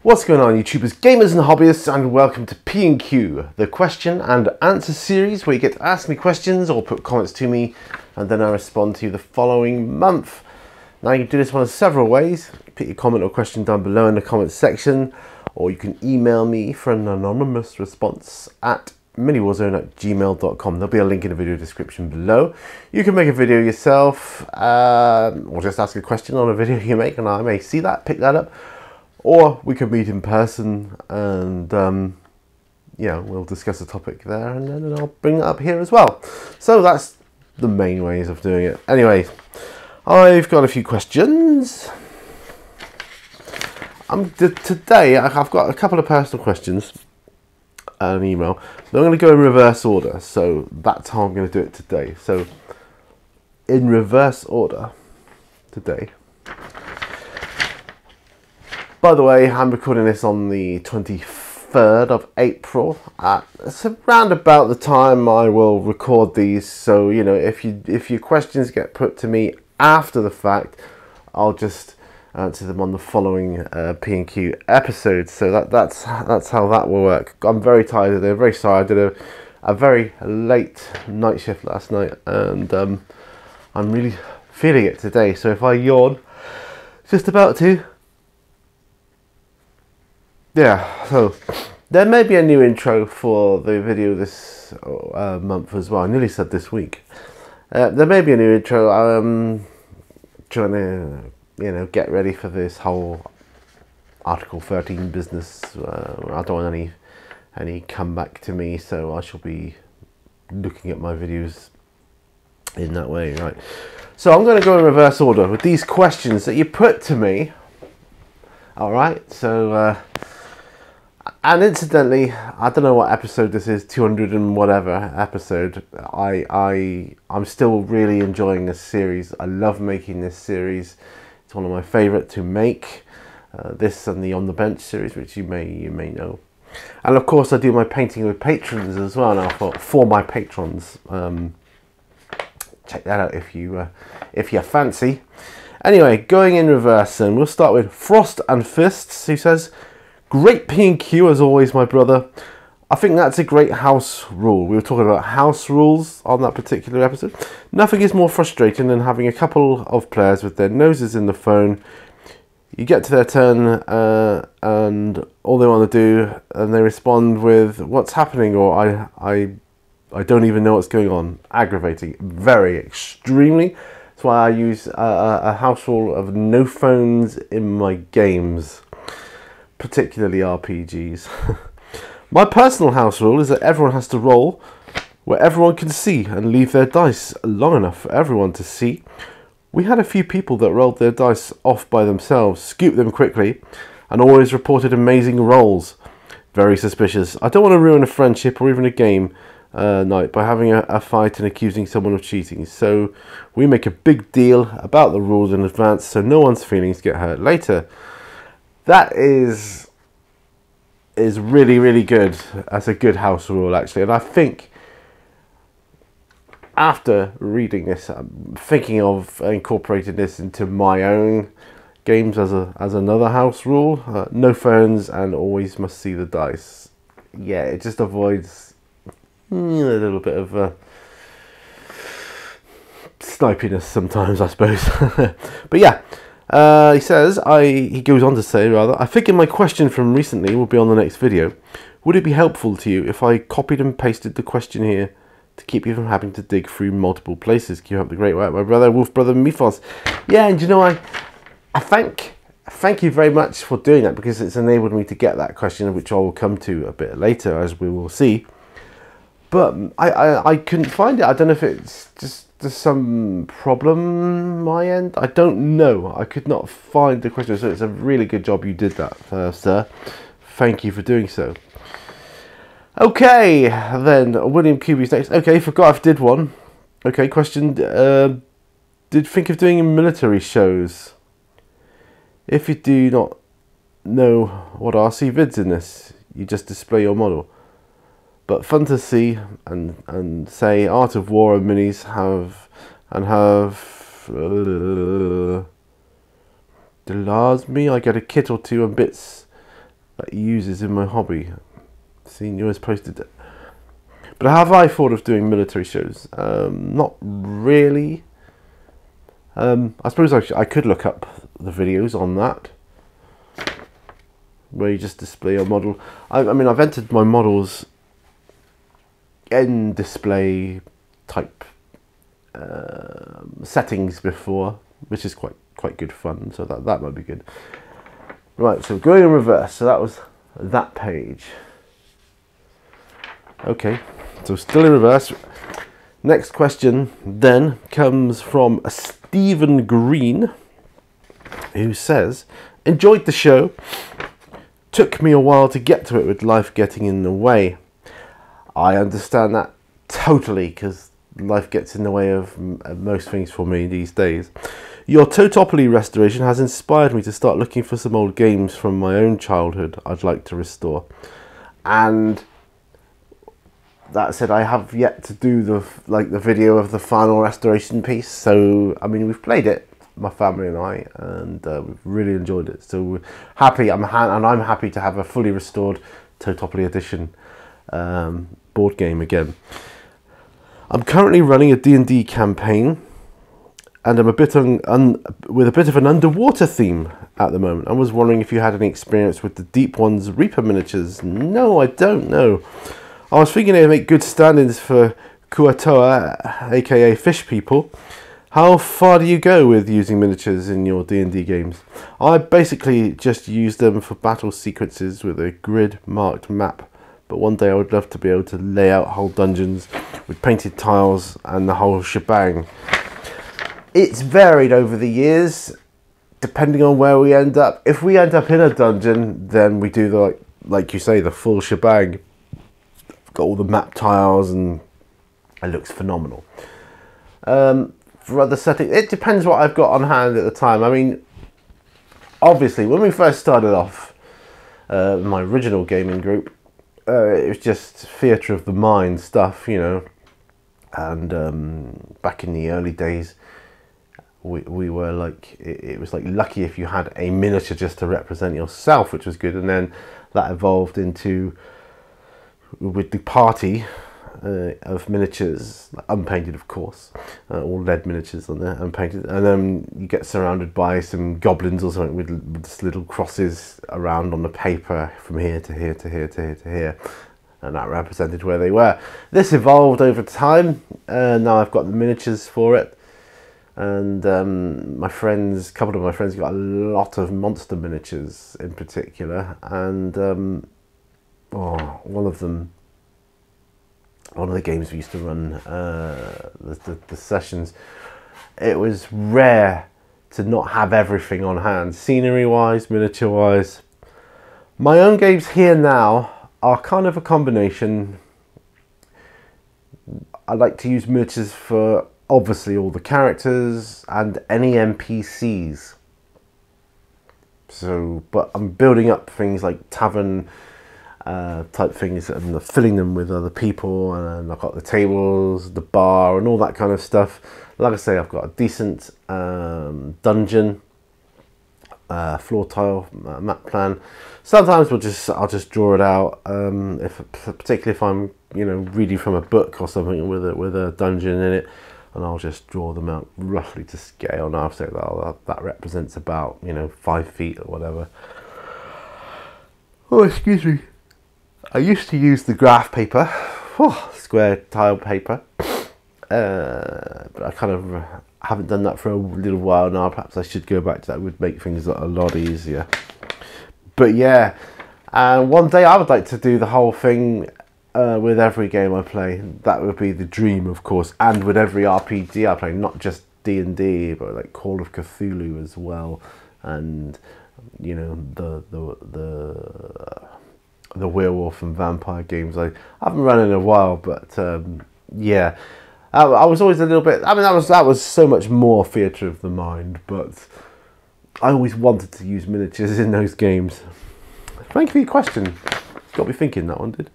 What's going on, YouTubers, gamers and hobbyists, and welcome to P&Q, the question and answer series where you get to ask me questions or put comments to me and then I respond to you the following month. Now you can do this one of several ways. Put your comment or question down below in the comments section, or you can email me for an anonymous response at miniwarzone@gmail.com. There'll be a link in the video description below. You can make a video yourself or just ask a question on a video you make and I may see that, pick that up. Or we could meet in person and, yeah, we'll discuss the topic there and then I'll bring that up here as well. So that's the main ways of doing it. Anyway, I've got a few questions. Today, I've got a couple of personal questions and an email. I'm going to go in reverse order, so that's how I'm going to do it today. So, in reverse order today. By the way, I'm recording this on the 23rd of April. It's around about the time I will record these. So, you know, if your questions get put to me after the fact, I'll just answer them on the following P&Q episodes. So that's how that will work. I'm very tired today. I'm very sorry. I did a very late night shift last night, and I'm really feeling it today. So if I yawn, just about to. Yeah, so there may be a new intro for the video this month as well. I nearly said this week. There may be a new intro. I'm trying to, you know, get ready for this whole Article 13 business. I don't want any comeback to me, so I shall be looking at my videos in that way, right? So I'm going to go in reverse order with these questions that you put to me. All right, so. And incidentally, I don't know what episode this is, 200 and whatever episode. I'm still really enjoying this series. I love making this series. It's one of my favourite to make. This and the On the Bench series, which you may know. And of course, I do my painting with patrons as well now for my patrons. Check that out if you fancy. Anyway, going in reverse, and we'll start with Frost and Fists, who says, "Great P&Q as always, my brother. I think that's a great house rule." We were talking about house rules on that particular episode. "Nothing is more frustrating than having a couple of players with their noses in the phone. You get to their turn and all they want to do, and they respond with, 'What's happening?' or I don't even know what's going on." Aggravating. Very, extremely. That's why I use a house rule of no phones in my games. Particularly RPGs. "My personal house rule is that everyone has to roll where everyone can see and leave their dice long enough for everyone to see. We had a few people that rolled their dice off by themselves, scooped them quickly, and always reported amazing rolls. Very suspicious. I don't want to ruin a friendship or even a game night by having a fight and accusing someone of cheating. So we make a big deal about the rules in advance so no one's feelings get hurt later." That is really, really good. That's a good house rule, actually. And I think after reading this, I'm thinking of incorporating this into my own games as another house rule. No phones and always must see the dice. Yeah, it just avoids a little bit of snipiness sometimes, I suppose. But yeah. He says, he goes on to say, rather, "I figured my question from recently will be on the next video. Would it be helpful to you if I copied and pasted the question here to keep you from having to dig through multiple places? Keep up the great work, my brother, Wolf Brother Mythos." Yeah, and you know, I thank you very much for doing that, because it's enabled me to get that question, which I will come to a bit later, as we will see. But I couldn't find it. I don't know if it's just there's some problem my end. I don't know. I could not find the question. So it's a really good job you did that, sir. Thank you for doing so. Okay, then William QB's next. Okay, forgot I did one. Okay, question. Did think of doing military shows. If you do not know what are, see vids in this. You just display your model. But fun to see and say Art of War and minis have delars me. I get a kit or two and bits that he uses in my hobby. Seen yours posted. But have I thought of doing military shows? Not really. I suppose I could look up the videos on that, where you just display a model. I mean, I've entered my models in display type settings before, which is quite good fun. So that might be good. Right, so going in reverse. So that was that page. Okay, so still in reverse. Next question then comes from a Stephen Green, who says, enjoyed the show. Took me a while to get to it with life getting in the way. I understand that totally, because life gets in the way of most things for me these days. Your Totopoly restoration has inspired me to start looking for some old games from my own childhood I'd like to restore. And that said, I have yet to do the video of the final restoration piece. So I mean, we've played it, my family and I, and we've really enjoyed it. So we're happy. I'm happy to have a fully restored Totopoly edition board game again. I'm currently running a D&D campaign, and I'm a bit with a bit of an underwater theme at the moment. I was wondering if you had any experience with the Deep One's Reaper miniatures. No, I don't know. I was thinking they'd make good stand-ins for Kuatoa, aka Fish People. How far do you go with using miniatures in your D&D games? I basically just use them for battle sequences with a grid-marked map. But one day I would love to be able to lay out whole dungeons with painted tiles and the whole shebang. It's varied over the years, depending on where we end up. If we end up in a dungeon, then we do the, like you say, the full shebang. Got all the map tiles and it looks phenomenal. For other settings, it depends what I've got on hand at the time. I mean, obviously, when we first started off, my original gaming group, it was just theatre of the mind stuff, you know. And back in the early days, we were like, it was like lucky if you had a miniature just to represent yourself, which was good. And then that evolved into, with the party of miniatures, unpainted of course, all lead miniatures on there, unpainted, and then you get surrounded by some goblins or something with just little crosses around on the paper from here to here to here to here to here, and that represented where they were. This evolved over time, and now I've got the miniatures for it, and a couple of my friends got a lot of monster miniatures in particular, and one of the games we used to run, the sessions, it was rare to not have everything on hand, scenery wise, miniature wise. My own games here now are kind of a combination. I like to use miniatures for obviously all the characters and any NPCs. So, but I'm building up things like tavern type things and filling them with other people, and I've got the tables, the bar, and all that kind of stuff. Like I say, I've got a decent dungeon, floor tile map plan. Sometimes I'll just draw it out, particularly if I'm reading from a book or something with a dungeon in it, and I'll just draw them out roughly to scale. And I'll say that represents about 5 feet or whatever. Oh, excuse me. I used to use the graph paper, square tile paper, but I kind of haven't done that for a little while now. Perhaps I should go back to that. It would make things a lot easier. But yeah, one day I would like to do the whole thing with every game I play. That would be the dream, of course, and with every RPG I play, not just D&D, but like Call of Cthulhu as well, and the werewolf and vampire games. I haven't run in a while, but yeah, I was always a little bit, I mean, that was so much more theatre of the mind, but I always wanted to use miniatures in those games. Thank you for your question. Got me thinking, that one did.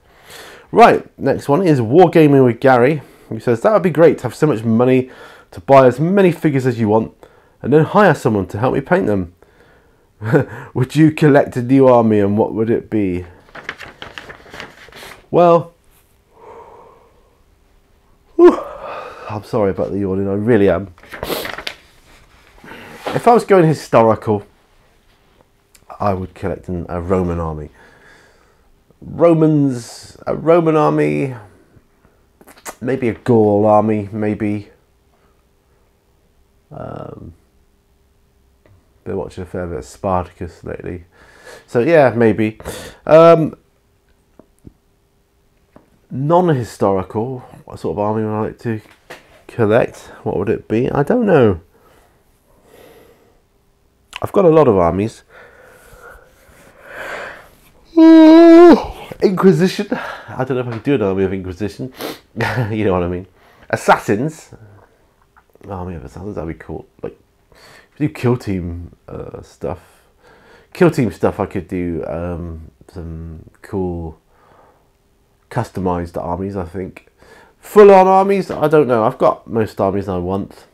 Right, next one is Wargaming with Gary, who says, that would be great to have so much money to buy as many figures as you want and then hire someone to help me paint them. would you collect a new army, and what would it be? Well, I'm sorry about the yawning, I really am. If I was going historical, I would collect a Roman army. A Roman army, maybe a Gaul army, maybe. Been watching a fair bit of Spartacus lately, so yeah, maybe. Non-historical, what sort of army would I like to collect? What would it be? I don't know. I've got a lot of armies. Inquisition. I don't know if I could do an army of Inquisition. You know what I mean. Assassins. Army of Assassins, that'd be cool. Like, if you do kill team stuff. Kill team stuff, I could do some cool customized armies, I think. Full on armies, I don't know. I've got most armies I want.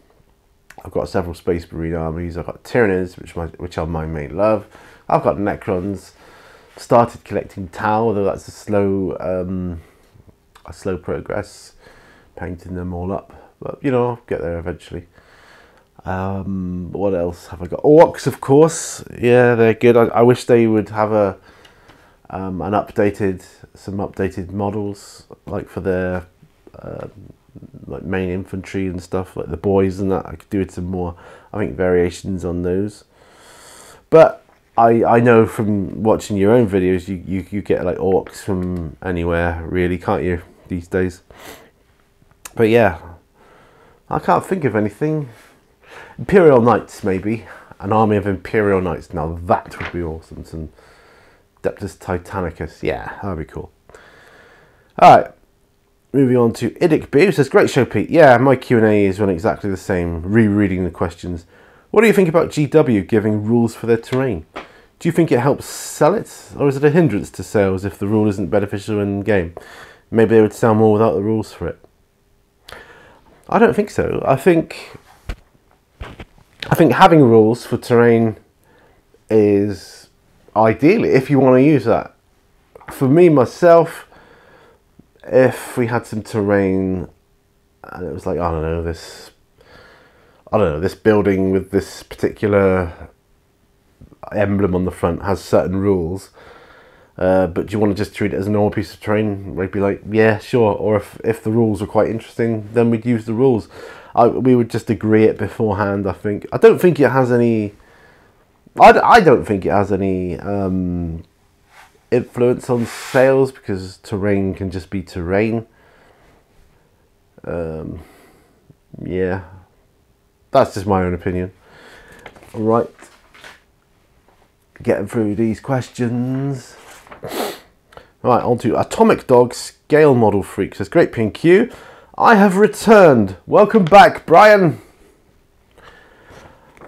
I've got several Space Marine armies. I've got Tyranids, which are my main love. I've got Necrons. Started collecting Tau, although that's a slow progress, painting them all up. But you know, I'll get there eventually. What else have I got? Orcs, of course. Yeah, they're good. I wish they would have some updated models, like for their like main infantry and stuff, like the boys and that. I could do with some more, I think, variations on those. But I know from watching your own videos, you get like orcs from anywhere, really, can't you, these days? But yeah, I can't think of anything. Imperial Knights, maybe. An army of Imperial Knights. Now that would be awesome. Some Deptus Titanicus. Yeah, that would be cool. Alright, moving on to Idic B, who says, great show, Pete. Yeah, my Q&A is running exactly the same, rereading the questions. What do you think about GW giving rules for their terrain? Do you think it helps sell it, or is it a hindrance to sales if the rule isn't beneficial in game? Maybe they would sell more without the rules for it. I don't think so. I think having rules for terrain is ideal if you want to use that. For me, myself, if we had some terrain and it was like, I don't know, this building with this particular emblem on the front has certain rules, but do you want to just treat it as a normal piece of terrain? We'd be like, yeah, sure. Or if the rules were quite interesting, then we'd use the rules. We would just agree it beforehand, I think. I don't think it has any... I don't think it has any influence on sales, because terrain can just be terrain. Yeah. That's just my own opinion. Right. Getting through these questions. Right, on to Atomic Dog Scale Model Freak. Says, great P&Q. I have returned. Welcome back, Brian.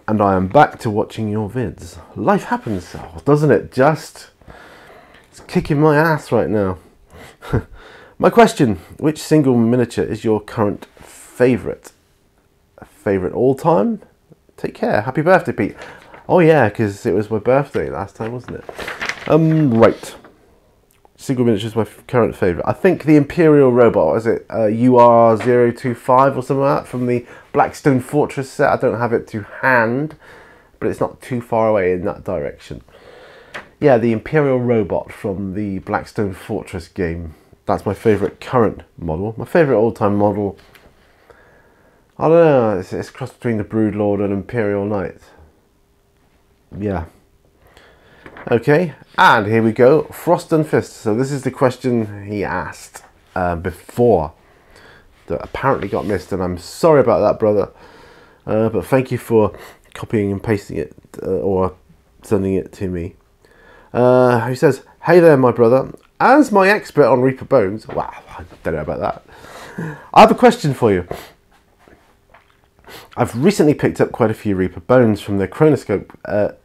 And I am back to watching your vids. Life happens, doesn't it? Just. It's kicking my ass right now. My question, which single miniature is your current favourite? Favourite all time? Take care. Happy birthday, Pete. Oh yeah, because it was my birthday last time, wasn't it? Right. Single miniature is my current favourite. I think the Imperial Robot, what is it? UR025 or something like that, from the Blackstone Fortress set. I don't have it to hand, but it's not too far away in that direction. Yeah, the Imperial Robot from the Blackstone Fortress game. That's my favourite current model. My favourite all-time model, I don't know, it's crossed between the Broodlord and Imperial Knight. Yeah. Okay, and here we go. Frost and Fist. So this is the question he asked before that apparently got missed, and I'm sorry about that, brother. But thank you for copying and pasting it or sending it to me. He says, hey there, my brother. As my expert on Reaper Bones, wow, I don't know about that. I have a question for you. I've recently picked up quite a few Reaper Bones from the Chronoscope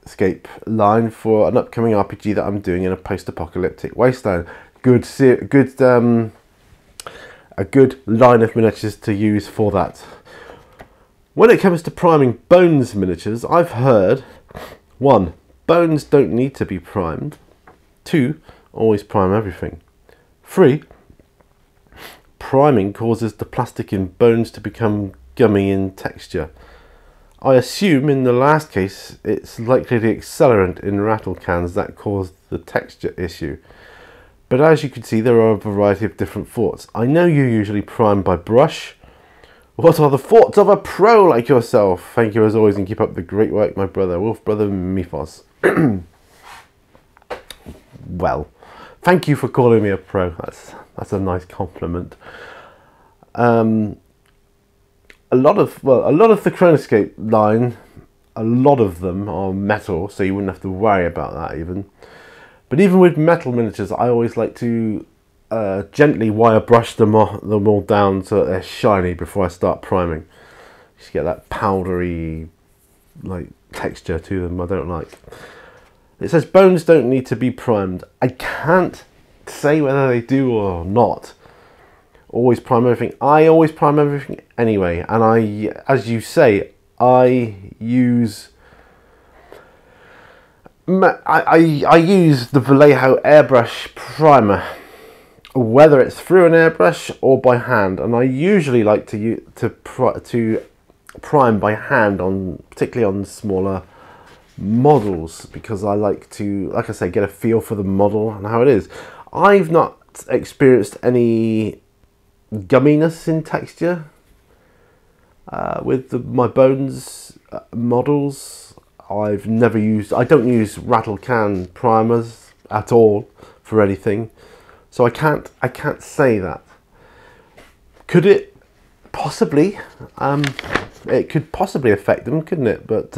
Escape line for an upcoming RPG that I'm doing in a post-apocalyptic wasteland. A good line of miniatures to use for that. When it comes to priming Bones miniatures, I've heard 1. bones don't need to be primed. 2, always prime everything. 3, priming causes the plastic in bones to become gummy in texture. I assume in the last case it's likely the accelerant in rattle cans that caused the texture issue. But as you can see, there are a variety of different thoughts. I know you usually prime by brush. What are the thoughts of a pro like yourself? Thank you as always, and keep up the great work, my brother, Wolf Brother Mifos. Well, thank you for calling me a pro. That's a nice compliment. A lot of the Chronoscape line, a lot of them are metal, so you wouldn't have to worry about that even. But even with metal miniatures, I always like to gently wire brush them all down so that they're shiny before I start priming. Just get that powdery like texture to them I don't like. It says bones don't need to be primed. I can't say whether they do or not. Always prime everything. I always prime everything anyway, and as you say, I use the Vallejo airbrush primer, whether it's through an airbrush or by hand, and I usually like to prime by hand particularly on smaller models, because I like to, like I say, get a feel for the model and how it is. I've not experienced any gumminess in texture with my bones models. I don't use rattle can primers at all for anything, so I can't say that. Could it possibly? It could possibly affect them, couldn't it? But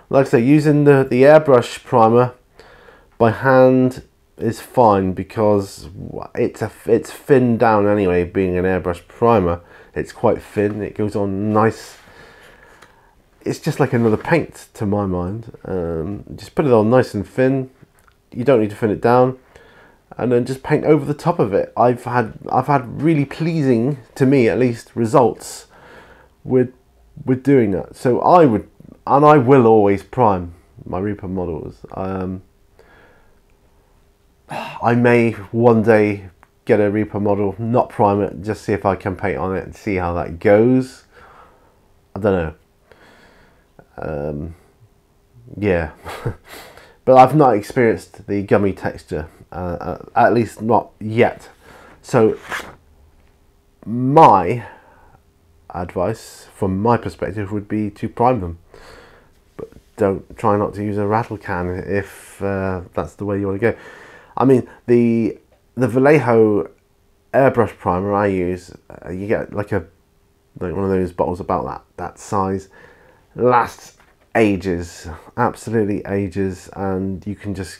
like I say, using the airbrush primer by hand is fine, because it's thinned down anyway. Being an airbrush primer, it's quite thin. It goes on nice. It's just like another paint to my mind. Just put it on nice and thin. You don't need to thin it down, and then just paint over the top of it. I've had really pleasing, to me at least, results with doing that. So I will always prime my Reaper models. I may one day get a Reaper model, not prime it, just see if I can paint on it and see how that goes. I don't know. Yeah, but I've not experienced the gummy texture, at least not yet. So my advice from my perspective would be to prime them, but try not to use a rattle can if that's the way you want to go. I mean, the Vallejo airbrush primer I use, you get like one of those bottles about that size, lasts ages, absolutely ages, and you can just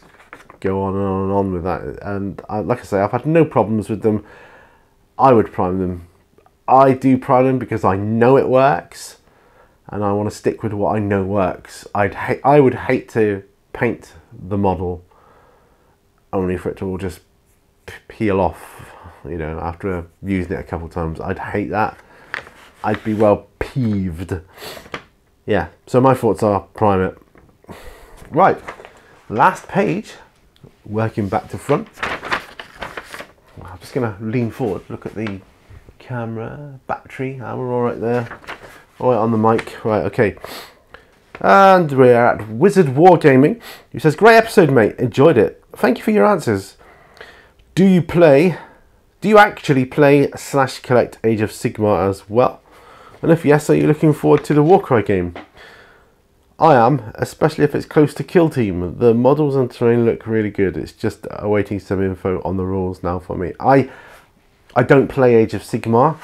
go on and on and on with that. And like I say, I've had no problems with them. I would prime them. I do prime them because I know it works, and I want to stick with what I know works. I would hate to paint the model only for it to all just peel off, you know, after using it a couple of times. I'd hate that. I'd be well peeved. Yeah, so my thoughts are prime it. Right, last page, working back to front. I'm just going to lean forward, look at the camera, battery, we're all right there. All right on the mic, right, okay. And we're at Wizard Wargaming, who says, great episode, mate, enjoyed it. Thank you for your answers. Do you actually play / collect Age of Sigmar as well? And if yes, are you looking forward to the Warcry game? I am, especially if it's close to Kill Team. The models and terrain look really good. It's just awaiting some info on the rules now for me. I don't play Age of Sigmar.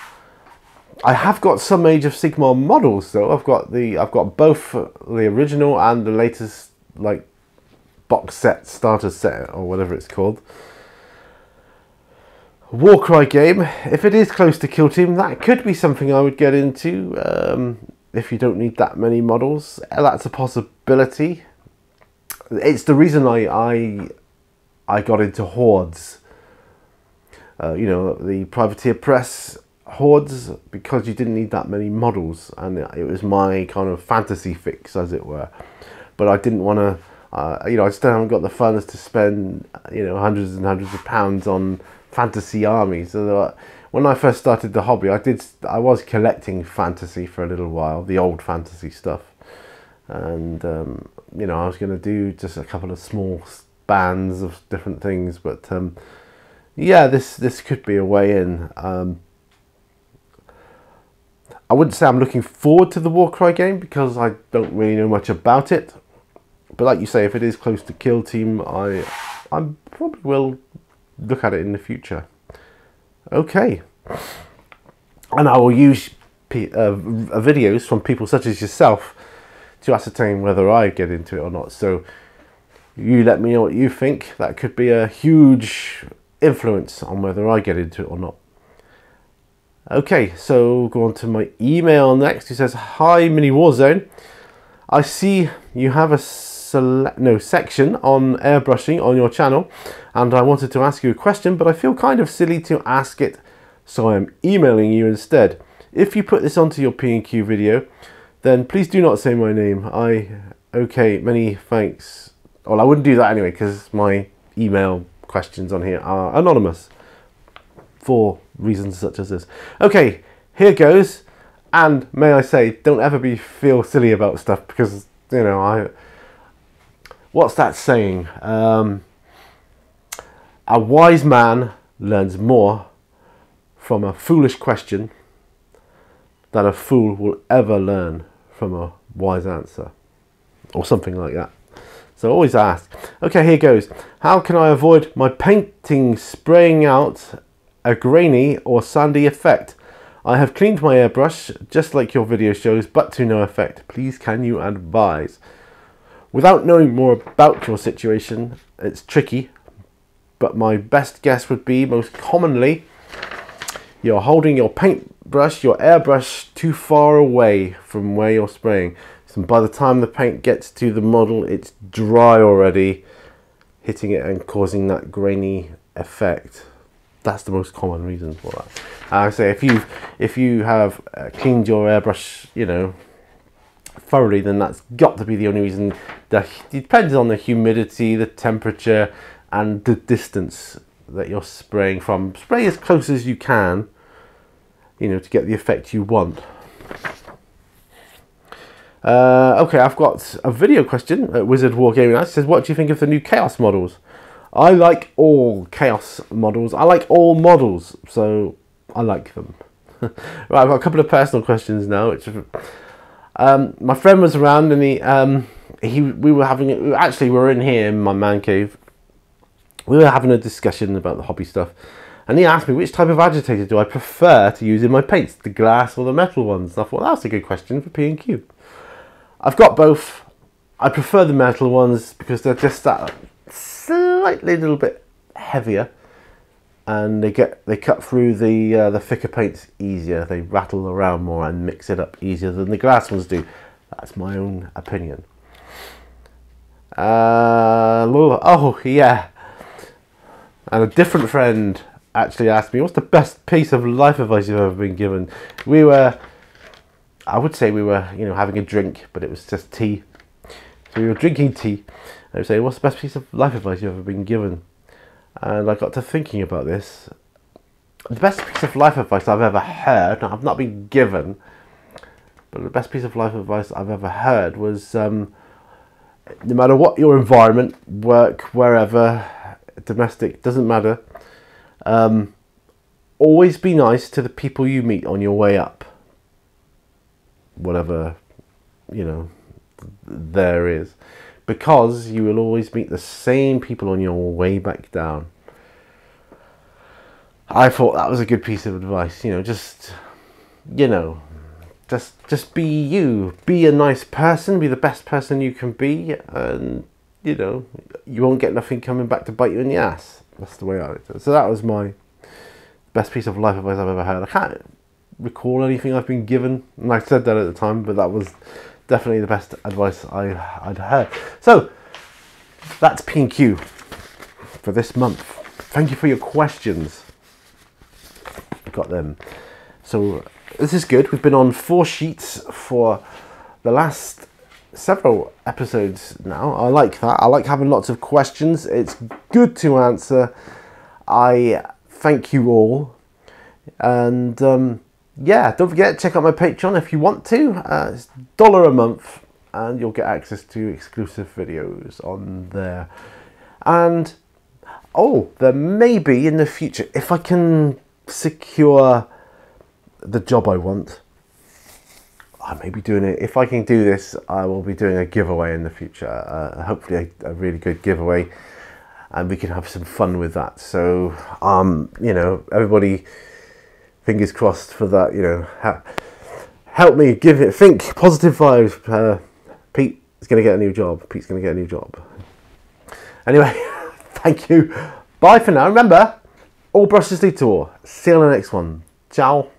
I have got some Age of Sigmar models though. I've got both the original and the latest like box set, starter set, or whatever it's called. Warcry game, if it is close to Kill Team, that could be something I would get into. If you don't need that many models, that's a possibility. It's the reason I got into Hordes. You know, the Privateer Press Hordes, because you didn't need that many models, and it was my kind of fantasy fix, as it were. But I didn't want to. You know, I still haven't got the funds to spend, you know, hundreds and hundreds of pounds on fantasy armies. So when I first started the hobby, I was collecting fantasy for a little while, the old fantasy stuff, and you know, I was going to do just a couple of small bands of different things, but yeah, this could be a way in. I wouldn't say I'm looking forward to the Warcry game because I don't really know much about it. But like you say, if it is close to Kill Team, I probably will look at it in the future. Okay. And I will use videos from people such as yourself to ascertain whether I get into it or not. So you let me know what you think. That could be a huge influence on whether I get into it or not. Okay, so go on to my email next. He says, "Hi, Mini Warzone. I see you have a section on airbrushing on your channel, and I wanted to ask you a question, but I feel kind of silly to ask it, so I am emailing you instead. If you put this onto your P&Q video, then please do not say my name. Okay, many thanks." Well, I wouldn't do that anyway, because my email questions on here are anonymous for reasons such as this. Okay, here goes. And may I say, don't ever feel silly about stuff, because, you know, what's that saying? A wise man learns more from a foolish question than a fool will ever learn from a wise answer, or something like that. So always ask. Okay, here goes. How can I avoid my painting spraying out a grainy or sandy effect? I have cleaned my airbrush, just like your video shows, but to no effect. Please, can you advise? Without knowing more about your situation, it's tricky, but my best guess would be most commonly you're holding your paintbrush, your airbrush, too far away from where you're spraying. So by the time the paint gets to the model, it's dry already, hitting it and causing that grainy effect. That's the most common reason for that. I say if you have cleaned your airbrush, you know, thoroughly, then that's got to be the only reason. It depends on the humidity, the temperature, and the distance that you're spraying from. Spray as close as you can, you know, to get the effect you want. Okay, I've got a video question at Wizard Wargaming. It says, what do you think of the new Chaos models? I like all Chaos models. I like all models, so I like them. Right, I've got a couple of personal questions now. Which, my friend was around, and we were having, actually we were in here in my man cave. We were having a discussion about the hobby stuff, and he asked me which type of agitator do I prefer to use in my paints, the glass or the metal ones. And I thought, well, that's a good question for P&Q. I've got both. I prefer the metal ones because they're just that slightly little bit heavier, and they cut through the thicker paints easier. They rattle around more and mix it up easier than the glass ones do. That's my own opinion. Oh yeah, and a different friend actually asked me, what's the best piece of life advice you've ever been given? I would say we were, you know, having a drink, but it was just tea. So we were drinking tea. I would say, what's the best piece of life advice you've ever been given? And I got to thinking about this. The best piece of life advice I've ever heard, I've not been given, but the best piece of life advice I've ever heard was, no matter what your environment, work, wherever, domestic, doesn't matter, always be nice to the people you meet on your way up. Whatever, you know, there is. Because you will always meet the same people on your way back down. I thought that was a good piece of advice. You know, just be you. Be a nice person. Be the best person you can be. And, you know, you won't get nothing coming back to bite you in the ass. That's the way I looked at it. So that was my best piece of life advice I've ever heard. I can't recall anything I've been given. And I said that at the time, but that was definitely the best advice I'd heard. So that's P&Q for this month. Thank you for your questions. Got them. So this is good. We've been on 4 sheets for the last several episodes now. I like that. I like having lots of questions. It's good to answer. I thank you all. And yeah, don't forget, check out my Patreon if you want to. It's $1 a month and you'll get access to exclusive videos on there. And oh, there may be in the future, if I can secure the job I want, I may be doing it. If I can do this, I will be doing a giveaway in the future. Hopefully a really good giveaway, and we can have some fun with that. So, you know, everybody, fingers crossed for that. You know, help me, think positive vibes. Pete is going to get a new job. Pete's going to get a new job. Anyway, thank you. Bye for now. Remember, all brushes lead to war. See you on the next one. Ciao.